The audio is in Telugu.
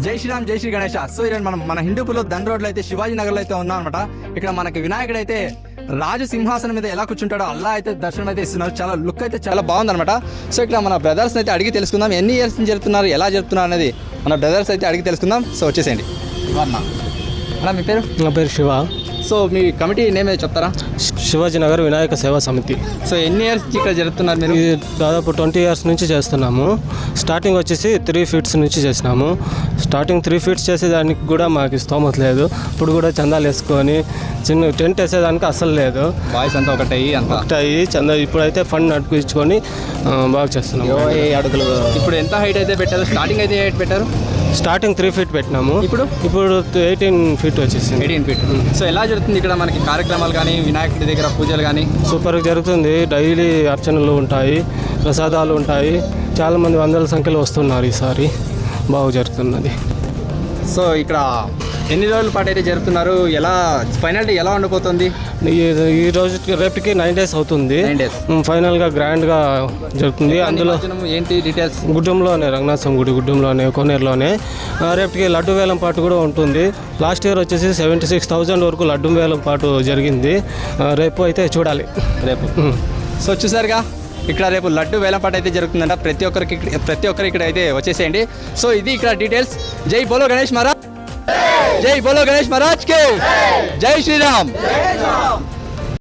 జై శ్రీరామ్, జై శ్రీ గణేష. సో ఈరోజు మనం మన హిందూపులో దండ రోడ్లో అయితే శివాజీ నగర్ లో అయితే ఉన్నాం అనమాట. ఇక్కడ మనకి వినాయకుడు అయితే రాజు సింహాసనం మీద ఎలా కూర్చుంటాడో అలా అయితే దర్శనం అయితే ఇస్తున్నారు. చాలా లుక్ అయితే చాలా బాగుంది అనమాట. సో ఇక్కడ మన బ్రదర్స్ అయితే అడిగి తెలుసుకుందాం, ఎన్ని ఇయర్స్ నుంచి జరుగుతున్నారు, ఎలా జరుపుతున్నారు అనేది మన బ్రదర్స్ అయితే అడిగి తెలుసుకుందాం. సో వచ్చేసేయండి. అన్న మీ పేరు? నా పేరు శివ. సో మీ కమిటీ నేమ్ ఏదో చెప్తారా? శివాజీ నగర్ వినాయక సేవా సమితి. సో ఎన్ని ఇయర్స్ నుంచి ఇక్కడ జరుపుతున్నారు మీరు? దాదాపు 20 years నుంచి చేస్తున్నాము. స్టార్టింగ్ వచ్చేసి 3 feet నుంచి చేసినాము. స్టార్టింగ్ 3 feet చేసేదానికి కూడా మాకు స్తోమత లేదు. ఇప్పుడు కూడా చందాలు వేసుకొని చిన్న టెంట్ వేసేదానికి అస్సలు లేదు. బాయ్స్ అంతా ఒకటయ్యి చందా ఇప్పుడైతే ఫండ్ నడిపించుకొని బాగా చేస్తున్నాము. ఇప్పుడు ఎంత హైట్ అయితే పెట్టారు? స్టార్టింగ్ అయితే హైట్ పెట్టారు? స్టార్టింగ్ 3 feet పెట్టినాము. ఇప్పుడు 18 feet వచ్చేసింది. 18 feet. సో ఎలా జరుగుతుంది ఇక్కడ మనకి కార్యక్రమాలు కానీ, వినాయకుడి దగ్గర పూజలు కానీ? సూపర్గా జరుగుతుంది. డైలీ అర్చనలు ఉంటాయి, ప్రసాదాలు ఉంటాయి. చాలామంది వందల సంఖ్యలో వస్తున్నారు. ఈసారి బాగా జరుగుతున్నది. సో ఇక్కడ ఎన్ని రోజుల పాటు అయితే జరుపుతున్నారు? ఎలా ఫైనల్ డే ఎలా ఉండిపోతుంది? ఈ రోజు రేపటికి 9 days అవుతుంది. 9 days ఫైనల్గా గ్రాండ్గా జరుగుతుంది. అందులో ఏంటి డీటెయిల్స్? గుడ్డంలోనే, రంగనాథ స్వామి గుడి గుడ్డంలోనే, కోనేరులోనే రేపటికి లడ్డు వేలం పాటు కూడా ఉంటుంది. లాస్ట్ ఇయర్ వచ్చేసి 76,000 వరకు లడ్డు వేలం పాటు జరిగింది. రేపు అయితే చూడాలి. రేపు సో చూసారుగా, ఇక్కడ రేపు లడ్డు వేలంపాట అయితే జరుగుతుందంట. ప్రతి ఒక్కరు ఇక్కడ అయితే వచ్చేసేయండి. సో ఇది ఇక్కడ డీటెయిల్స్. జై బోలో గణేష్ మహారాజ్, జై బోలో గణేష్ మహారాజ్ కే, జై శ్రీరామ్.